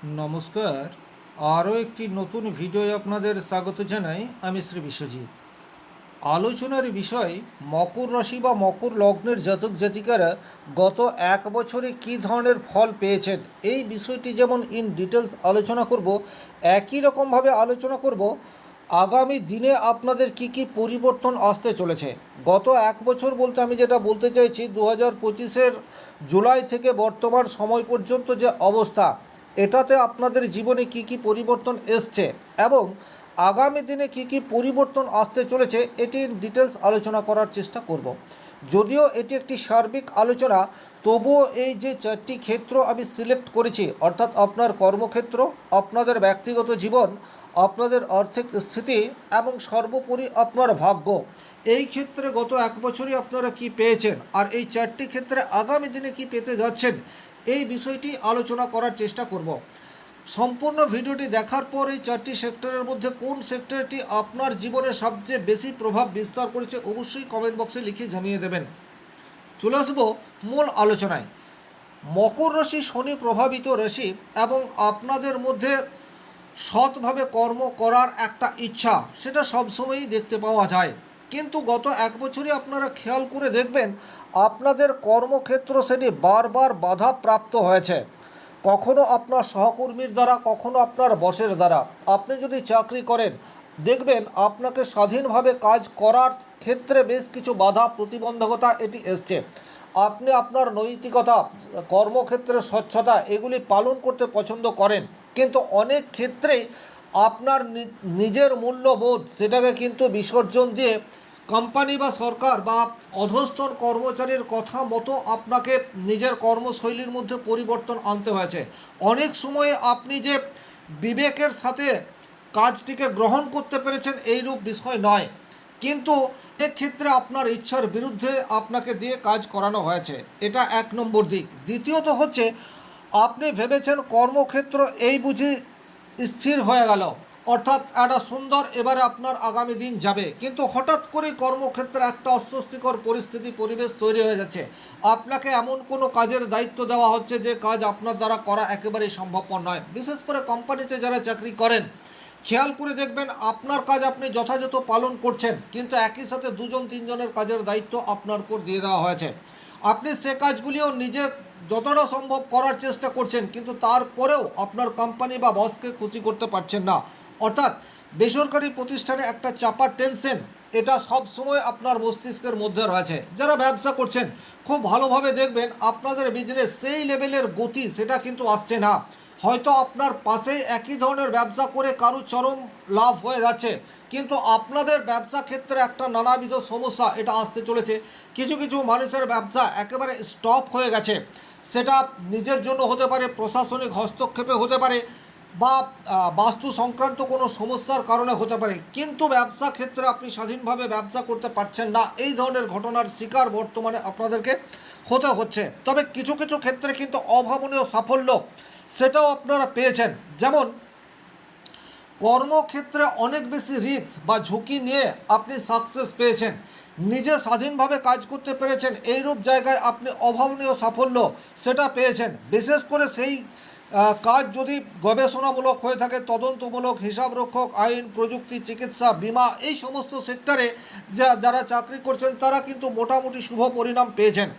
নমস্কার। আরও একটি নতুন ভিডিওয় আপনাদের স্বাগত জানাই। আমি শ্রী বিশ্বজিৎ। আলোচনার বিষয় মকর রাশি বা মকর লগ্নের জাতক জাতিকারা গত এক বছরে কী ধরনের ফল পেয়েছেন, এই বিষয়টি যেমন ইন ডিটেলস আলোচনা করব, একই রকমভাবে আলোচনা করব আগামী দিনে আপনাদের কি কি পরিবর্তন আসতে চলেছে। গত এক বছর বলতে আমি যেটা বলতে চাইছি 2025-এর জুলাই থেকে বর্তমান সময় পর্যন্ত যে অবস্থা, এটাতে আপনাদের জীবনে কি কি পরিবর্তন এসছে এবং আগামী দিনে কি কি পরিবর্তন আসতে চলেছে এটি ডিটেলস আলোচনা করার চেষ্টা করব। যদিও এটি একটি সার্বিক আলোচনা, তবুও এই যে চারটি ক্ষেত্র আমি সিলেক্ট করেছি, অর্থাৎ আপনার কর্মক্ষেত্র, আপনাদের ব্যক্তিগত জীবন, আপনাদের আর্থিক স্থিতি এবং সর্বোপরি আপনার ভাগ্য, এই ক্ষেত্রে গত এক বছরই আপনারা কি পেয়েছেন আর এই চারটি ক্ষেত্রে আগামী দিনে কি পেতে যাচ্ছেন, এই বিষয়টি আলোচনা করার চেষ্টা করব। সম্পূর্ণ ভিডিওটি দেখার পর এই চারটি সেক্টরের মধ্যে কোন সেক্টরটি আপনার জীবনে সবচেয়ে বেশি প্রভাব বিস্তার করেছে অবশ্যই কমেন্ট বক্সে লিখে জানিয়ে দেবেন। চলে আসবো মূল আলোচনায়। মকর রাশি শনি প্রভাবিত রাশি এবং আপনাদের মধ্যে সৎভাবে কর্ম করার একটা ইচ্ছা, সেটা সবসময়ই দেখতে পাওয়া যায়। কিন্তু গত এক বছরই আপনারা খেয়াল করে দেখবেন আপনাদের কর্মক্ষেত্র সেটি বারবার বাধা প্রাপ্ত হয়েছে। কখনো আপনার সহকর্মীর দ্বারা, কখনো আপনার বসের দ্বারা। আপনি যদি চাকরি করেন দেখবেন আপনাকে স্বাধীনভাবে কাজ করার ক্ষেত্রে বেশ কিছু বাধা প্রতিবন্ধকতা এটি এসছে। আপনি আপনার নৈতিকতা, কর্মক্ষেত্রে স্বচ্ছতা এগুলি পালন করতে পছন্দ করেন, কিন্তু অনেক ক্ষেত্রেই আপনার নিজের মূল্যবোধ সেটাকে কিন্তু বিসর্জন দিয়ে কোম্পানি বা সরকার বা অধস্তন কর্মচারীর কথা মতো আপনাকে নিজের কর্মশৈলীর মধ্যে পরিবর্তন আনতে হয়েছে। অনেক সময়ে আপনি যে বিবেকের সাথে কাজটিকে গ্রহণ করতে পেরেছেন এইরূপ বিষয় নয়, কিন্তু এক্ষেত্রে আপনার ইচ্ছার বিরুদ্ধে আপনাকে দিয়ে কাজ করানো হয়েছে। এটা এক নম্বর দিক। দ্বিতীয়ত হচ্ছে আপনি ভেবেছেন কর্মক্ষেত্র এই বুঝি স্থির হয়ে গেল, অর্থাৎ একটা সুন্দর এবারে আপনার আগামী দিন যাবে, কিন্তু হঠাৎ করে কর্মক্ষেত্রে একটা অস্বস্তিকর পরিস্থিতি পরিবেশ তৈরি হয়ে যাচ্ছে। আপনাকে এমন কোনো কাজের দায়িত্ব দেওয়া হচ্ছে যে কাজ আপনার দ্বারা করা একেবারেই সম্ভবপর নয়। বিশেষ করে কোম্পানিতে যারা চাকরি করেন খেয়াল করে দেখবেন আপনার কাজ আপনি যথাযথ পালন করছেন, কিন্তু একই সাথে দুজন তিনজনের কাজের দায়িত্ব আপনার উপর দিয়ে দেওয়া হয়েছে। আপনি সে কাজগুলিও নিজের যতটা সম্ভব করার চেষ্টা করছেন, কিন্তু তারপরেও আপনার কোম্পানি বা বসকে খুশি করতে পারছেন না। অর্থাৎ বেসরকারি প্রতিষ্ঠানে একটা চাপা টেনশন, এটা সব সময় আপনার মস্তিষ্কের মধ্যে রয়েছে। যারা ব্যবসা করছেন খুব ভালোভাবে দেখবেন আপনাদের বিজনেস সেই লেভেলের গতি সেটা কিন্তু আসছে না। হয়তো আপনার পাশেই একই ধরনের ব্যবসা করে কারো চরম লাভ হয়ে যাচ্ছে, কিন্তু আপনাদের ব্যবসা ক্ষেত্রে একটা নানাবিধ সমস্যা এটা আসতে চলেছে। কিছু কিছু মানুষের ব্যবসা একেবারে স্টপ হয়ে গেছে, সেটা নিজের জন্য হতে পারে, প্রশাসনিক হস্তক্ষেপে হতে পারে, বা বাস্তু সংক্রান্ত কোনো সমস্যার কারণে হতে পারে, কিন্তু ব্যবসা ক্ষেত্রে আপনি স্বাধীনভাবে ব্যবসা করতে পারছেন না। এই ধরনের ঘটনার শিকার বর্তমানে আপনাদেরকে হতে হচ্ছে। তবে কিছু কিছু ক্ষেত্রে কিন্তু অভাবনীয় সাফল্য সেটাও আপনারা পেয়েছেন। যেমন কর্মক্ষেত্রে অনেক বেশি রিস্ক বা ঝুঁকি নিয়ে আপনি সাকসেস পেয়েছেন, নিজে স্বাধীনভাবে কাজ করতে পেরেছেন, এইরূপ জায়গায় আপনি অভাবনীয় সাফল্য সেটা পেয়েছেন। বিশেষ করে সেই কাজ যদি গবেষণামূলক হয়ে থাকে, তদন্তমূলক, হিসাবরক্ষক, আইন, প্রযুক্তি, চিকিৎসা, বিমা, এই সমস্ত সেক্টরে যারা চাকরি করছেন তারা কিন্তু মোটামুটি শুভ পরিণাম পেয়েছেন।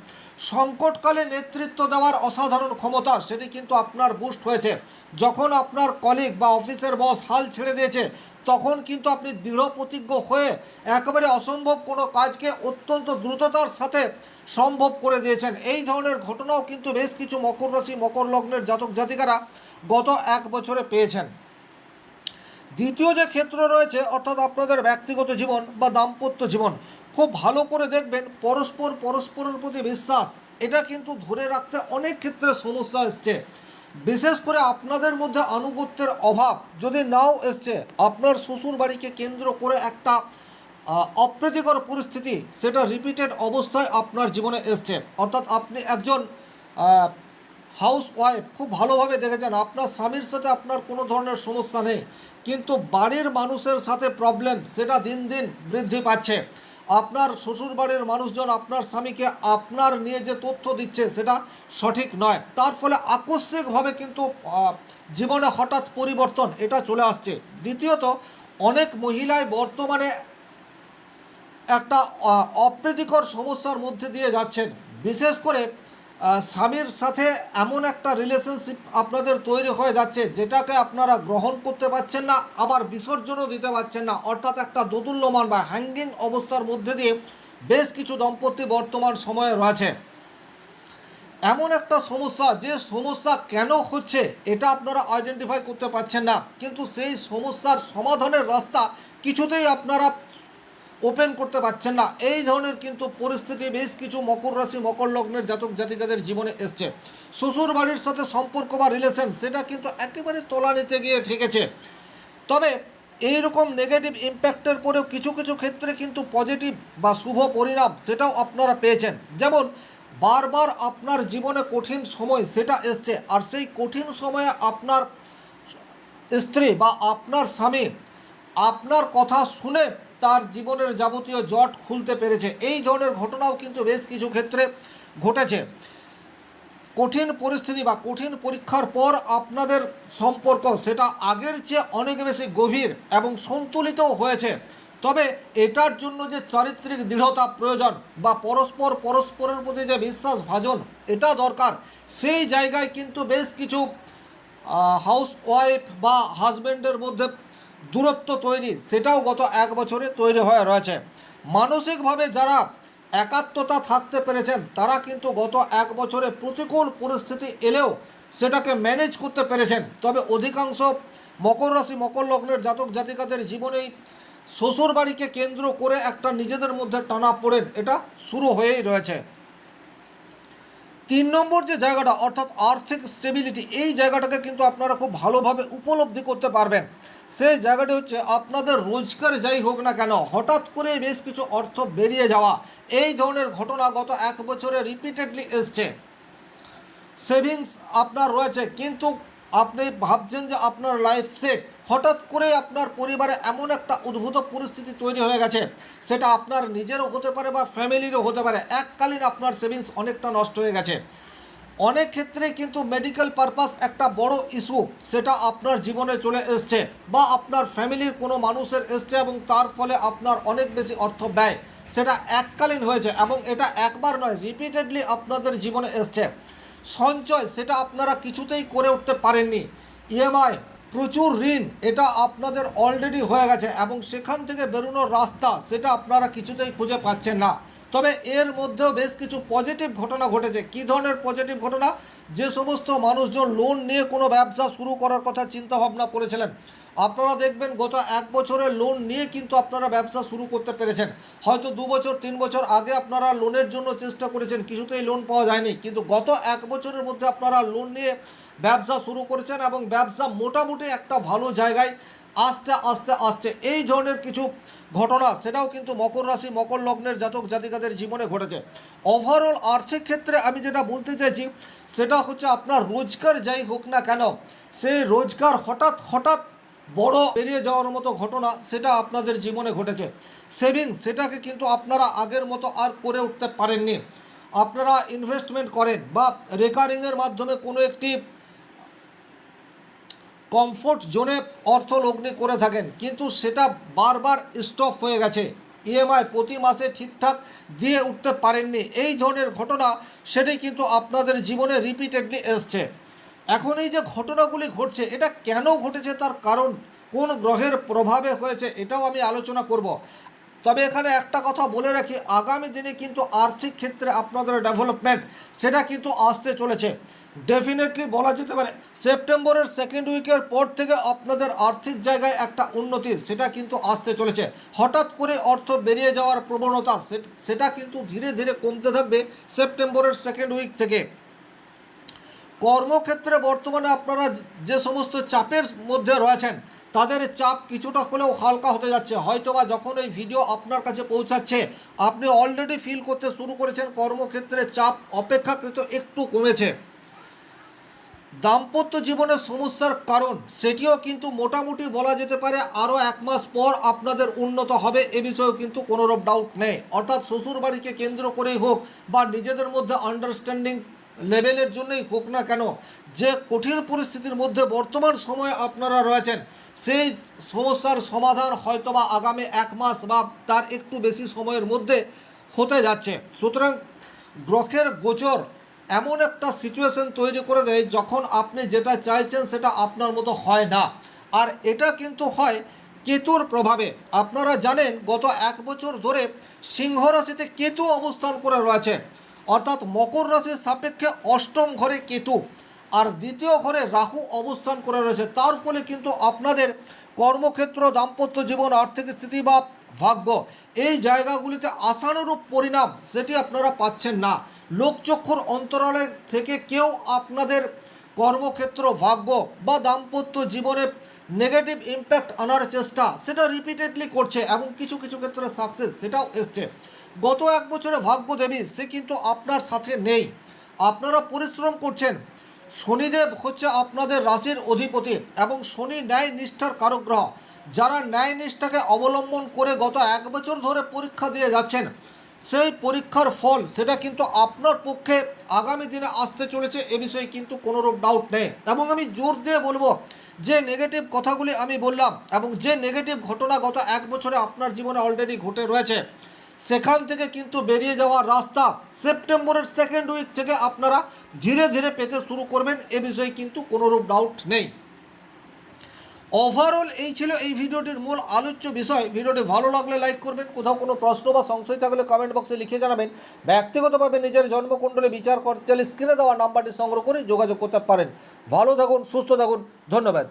সংকটকালে নেতৃত্ব দেওয়ার অসাধারণ ক্ষমতা সেটি কিন্তু আপনার বুস্ট হয়েছে। যখন আপনার কলিগ বা অফিসের বস হাল ছেড়ে দিয়েছে, তখন কিন্তু আপনি দৃঢ় প্রতিজ্ঞ হয়ে একেবারে অসম্ভব কোনো কাজকে অত্যন্ত দ্রুততার সাথে সম্ভব করে দিয়েছেন। এই ধরনের ঘটনাও কিন্তু বেশ কিছু মকর রাশি, মকর লগ্নের জাতক জাতিকারা গত এক বছরে পেয়েছেন। দ্বিতীয় যে ক্ষেত্র রয়েছে, অর্থাৎ আপনাদের ব্যক্তিগত জীবন বা দাম্পত্য জীবন, খুব ভালো করে দেখবেন পরস্পরের প্রতি বিশ্বাস এটা কিন্তু ধরে রাখতে অনেক ক্ষেত্রে সমস্যা এসছে। বিশেষ করে আপনাদের মধ্যে আনুগত্যের অভাব যদি নাও এসছে, আপনার শ্বশুর বাড়িকে কেন্দ্র করে একটা অপ্রীতিকর পরিস্থিতি সেটা রিপিটেড অবস্থায় আপনার জীবনে এসছে। অর্থাৎ আপনি একজন হাউস ওয়াইফ, খুব ভালোভাবে দেখেছেন আপনার স্বামীর সাথে আপনার কোনো ধরনের সমস্যা নেই, কিন্তু বাড়ির মানুষের সাথে প্রবলেম সেটা দিন দিন বৃদ্ধি পাচ্ছে। আপনার শ্বশুরবাড়ির মানুষজন আপনার স্বামীকে আপনার নিয়ে যে তথ্য দিচ্ছে সেটা সঠিক নয়, তার ফলে আকস্মিকভাবে কিন্তু জীবনে হঠাৎ পরিবর্তন এটা চলে আসছে। দ্বিতীয়ত, অনেক মহিলাই বর্তমানে একটা অপ্রীতিকর সমস্যার মধ্যে দিয়ে যাচ্ছেন। বিশেষ করে স্বামীর সাথে এমন একটা রিলেশনশিপ আপনাদের তৈরি হয়ে যাচ্ছে যেটাকে আপনারা গ্রহণ করতে পারছেন না, আবার বিসর্জনও দিতে পারছেন না, অর্থাৎ একটা দোদুল্যমান বা হ্যাঙ্গিং অবস্থার মধ্যে দিয়ে বেশ কিছু দম্পতি বর্তমান সময়ে রয়েছে। এমন একটা সমস্যা, যে সমস্যা কেন হচ্ছে এটা আপনারা আইডেন্টিফাই করতে পারছেন না, কিন্তু সেই সমস্যার সমাধানের রাস্তা কিছুতেই আপনারা ওপেন করতে পারছেন না। এই ধরনের কিন্তু পরিস্থিতি বেশ কিছু মকর রাশি মকর লগ্নের জাতক জাতিকাদের জীবনে এসছে। শ্বশুর বাড়ির সাথে সম্পর্ক বা রিলেশন সেটা কিন্তু একেবারে তলানিতে গিয়ে ঠেকেছে। তবে এইরকম নেগেটিভ ইম্প্যাক্টের পরেও কিছু কিছু ক্ষেত্রে কিন্তু পজিটিভ বা শুভ পরিণাম সেটাও আপনারা পেয়েছেন। যেমন বারবার আপনার জীবনে কঠিন সময় সেটা এসছে, আর সেই কঠিন সময়ে আপনার স্ত্রী বা আপনার স্বামী আপনার কথা শুনে তার জীবনের যাবতীয় জট খুলতে পেরেছে। এই ধরনের ঘটনাও কিন্তু বেশ কিছু ক্ষেত্রে ঘটেছে। কঠিন পরিস্থিতি বা কঠিন পরীক্ষার পর আপনাদের সম্পর্ক সেটা আগের চেয়ে অনেক বেশি গভীর এবং সন্তুলিতও হয়েছে। তবে এটার জন্য যে চারিত্রিক দৃঢ়তা প্রয়োজন বা পরস্পরের প্রতি যে বিশ্বাসভাজন এটা দরকার, সেই জায়গায় কিন্তু বেশ কিছু হাউস ওয়াইফ বা হাজব্যান্ডের মধ্যে দূরত্ব তৈরি সেটাও গত এক বছরে তৈরি হয়ে রয়েছে। মানসিকভাবে যারা একাত্মতা থাকতে পেরেছেন তারা কিন্তু গত এক বছরে প্রতিকূল পরিস্থিতি এলেও সেটাকে ম্যানেজ করতে পেরেছেন। তবে অধিকাংশ মকর রাশি মকর লগ্নের জাতক জাতিকাদের জীবনেই শ্বশুর বাড়িকে কেন্দ্র করে একটা নিজেদের মধ্যে টানাপোড়েন এটা শুরু হয়েই রয়েছে। 3 নম্বর যে জায়গাটা অর্থাৎ আর্থিক স্টেবিলিটি, এই জায়গাটাকে কিন্তু আপনারা খুব ভালোভাবে উপলব্ধি করতে পারবেন। সেই জায়গাটি হচ্ছে আপনাদের রোজগার যাই হোক না কেন হঠাৎ করে বেশ কিছু অর্থ বেরিয়ে যাওয়া, এই ধরনের ঘটনা গত এক বছরে রিপিটেডলি এসছে। সেভিংস আপনার রয়েছে কিন্তু আপনি ভাবছেন যে আপনার লাইফ সেট, হঠাৎ করে আপনার পরিবারে এমন একটা উদ্ভূত পরিস্থিতি তৈরি হয়ে গেছে, সেটা আপনার নিজেরও হতে পারে বা ফ্যামিলিরও হতে পারে, এককালীন আপনার সেভিংস অনেকটা নষ্ট হয়ে গেছে। অনেক ক্ষেত্রে কিন্তু মেডিকেল পারপাস একটা বড় ইস্যু সেটা আপনার জীবনে চলে এসছে বা আপনার ফ্যামিলির কোনো মানুষের এসছে এবং তার ফলে আপনার অনেক বেশি অর্থ ব্যয় সেটা এককালীন হয়েছে এবং এটা একবার নয় রিপিটেডলি আপনাদের জীবনে এসছে। সঞ্চয় সেটা আপনারা কিছুতেই করে উঠতে পারেননি। ইএমআই, প্রচুর ঋণ এটা আপনাদের অলরেডি হয়ে গেছে এবং সেখান থেকে বেরোনোর রাস্তা সেটা আপনারা কিছুতেই খুঁজে পাচ্ছেন না। তবে এর মধ্যেও বেশ কিছু পজিটিভ ঘটনা ঘটেছে। কী ধরনের পজিটিভ ঘটনা? যে সমস্ত মানুষজন লোন নিয়ে কোনো ব্যবসা শুরু করার কথা চিন্তা ভাবনা করেছিলেন, আপনারা দেখবেন গত এক বছরের লোন নিয়ে কিন্তু আপনারা ব্যবসা শুরু করতে পেরেছেন। হয়তো 2 বছর 3 বছর আগে আপনারা লোনের জন্য চেষ্টা করেছেন, কিছুতেই লোন পাওয়া যায়নি, কিন্তু গত এক বছরের মধ্যে আপনারা লোন নিয়ে ব্যবসা শুরু করেছেন এবং ব্যবসা মোটামুটি একটা ভালো জায়গায় আস্তে আস্তে আসছে। এই ধরনের কিছু ঘটনা সেটাও কিন্তু মকর রাশি মকর লগ্নের জাতক জাতিকাদের জীবনে ঘটেছে। ওভারঅল আর্থিক ক্ষেত্রে আমি যেটা বলতে চাইছি সেটা হচ্ছে আপনার রোজগার যাই হোক না কেন সেই রোজগার হঠাৎ হঠাৎ বড় বেরিয়ে যাওয়ার মতো ঘটনা সেটা আপনাদের জীবনে ঘটেছে। সেভিংস সেটাকে কিন্তু আপনারা আগের মতো আর করে উঠতে পারেননি। আপনারা ইনভেস্টমেন্ট করেন বা রেকারিংয়ের মাধ্যমে কোনো একটি কমফোর্ট জোনে অর্থ লগ্নি করে থাকেন, কিন্তু সেটা বারবার স্টপ হয়ে গেছে। ইএমআই প্রতি মাসে ঠিকঠাক দিয়ে উঠতে পারেননি। এই ধরনের ঘটনা সেটাই কিন্তু আপনাদের জীবনে রিপিটেডলি এসছে। এখন এই যে ঘটনাগুলি ঘটছে এটা কেন ঘটেছে, তার কারণ কোন গ্রহের প্রভাবে হয়েছে এটাও আমি আলোচনা করব। তবে এখানে একটা কথা বলে রাখি, আগামী দিনে কিন্তু আর্থিক ক্ষেত্রে আপনাদের ডেভেলপমেন্ট সেটা কিন্তু আসতে চলেছে। ডেফিনেটলি বলা যেতে পারে সেপ্টেম্বরের সেকেন্ড উইকের পর থেকে আপনাদের আর্থিক জায়গায় একটা উন্নতি সেটা কিন্তু আসতে চলেছে। হঠাৎ করে অর্থ বেরিয়ে যাওয়ার প্রবণতা সেটা কিন্তু ধীরে ধীরে কমতে থাকবে সেপ্টেম্বরের সেকেন্ড উইক থেকে। কর্মক্ষেত্রে বর্তমানে আপনারা যে সমস্ত চাপের মধ্যে রয়েছেন তাদের চাপ কিছুটা হলেও হালকা হতে যাচ্ছে। হয়তোবা যখন এই ভিডিও আপনার কাছে পৌঁছাচ্ছে আপনি অলরেডি ফিল করতে শুরু করেছেন কর্মক্ষেত্রে চাপ অপেক্ষাকৃত একটু কমেছে। দাম্পত্য জীবনের সমস্যার কারণ সেটিও কিন্তু মোটামুটি বলা যেতে পারে আরও 1 মাস পর আপনাদের উন্নত হবে, এ বিষয়েও কিন্তু কোনোরূপ ডাউট নেই। অর্থাৎ শ্বশুরবাড়িকে কেন্দ্র করেই হোক বা নিজেদের মধ্যে আন্ডারস্ট্যান্ডিং লেভেলের জন্যই হোক না কেন, যে কঠিন পরিস্থিতির মধ্যে বর্তমান সময়ে আপনারা রয়েছেন, সেই সমস্যার সমাধান হয়তোবা আগামী 1 মাস বা তার একটু বেশি সময়ের মধ্যে হতে যাচ্ছে। সুতরাং গ্রহের গোচর এমন একটা সিচুয়েশন তৈরি করে দেয় যখন আপনি যেটা চাইছেন সেটা আপনার মতো হয় না। আর এটা কিন্তু হয় কেতুর প্রভাবে। আপনারা জানেন গত 1 বছর ধরে সিংহ রাশিতে কেতু অবস্থান করে রয়েছে, অর্থাৎ মকর রাশির সাপেক্ষে অষ্টম ঘরে কেতু আর দ্বিতীয় ঘরে রাহু অবস্থান করে রয়েছে। তার ফলে কিন্তু আপনাদের কর্মক্ষেত্র, দাম্পত্য জীবন, আর্থিক স্থিতি বা ভাগ্য, এই জায়গাগুলিতে আশানুরূপ পরিণাম সেটি আপনারা পাচ্ছেন না। লোকচক্ষুর অন্তরালে থেকে কেউ আপনাদের কর্মক্ষেত্র, ভাগ্য বা দাম্পত্য জীবনে নেগেটিভ ইম্প্যাক্ট আনার চেষ্টা সেটা রিপিটেডলি করছে এবং কিছু কিছু ক্ষেত্রে সাকসেস সেটাও এসছে। গত 1 বছরে ভাগ্যদেবী সে কিন্তু আপনার সাথে নেই। আপনারা পরিশ্রম করছেন। শনিদেব হচ্ছে আপনাদের রাশির অধিপতি এবং শনি ন্যায় নিষ্ঠার কারক গ্রহ। যারা ন্যায় নিষ্ঠাকে অবলম্বন করে গত 1 বছর ধরে পরীক্ষা দিয়ে যাচ্ছেন, সেই পরীক্ষার ফল সেটা কিন্তু আপনার পক্ষে আগামী দিনে আসতে চলেছে, এ বিষয়ে কিন্তু কোনোরূপ ডাউট নেই। এবং আমি জোর দিয়ে বলবো, যে নেগেটিভ কথাগুলি আমি বললাম এবং যে নেগেটিভ ঘটনা গত 1 বছরে আপনার জীবনে অলরেডি ঘটে রয়েছে, সেখান থেকে কিন্তু বেরিয়ে যাওয়ার রাস্তা সেপ্টেম্বরের সেকেন্ড উইক থেকে আপনারা ধীরে ধীরে পেতে শুরু করবেন, এ বিষয়ে কিন্তু কোনোরূপ ডাউট নেই। ওভারঅল এই ছিল এই ভিডিওটির মূল আলোচ্য বিষয়। ভিডিওটি ভালো লাগলে লাইক করবেন, কোথাও কোনো প্রশ্ন বা সংশয় থাকলে কমেন্ট বক্সে লিখে জানাবেন। ব্যক্তিগতভাবে নিজের জন্মকুণ্ডলী বিচার করতে চাইলে স্ক্রিনে দেওয়া নাম্বারটি সংগ্রহ করে যোগাযোগ করতে পারেন। ভালো থাকুন, সুস্থ থাকুন, ধন্যবাদ।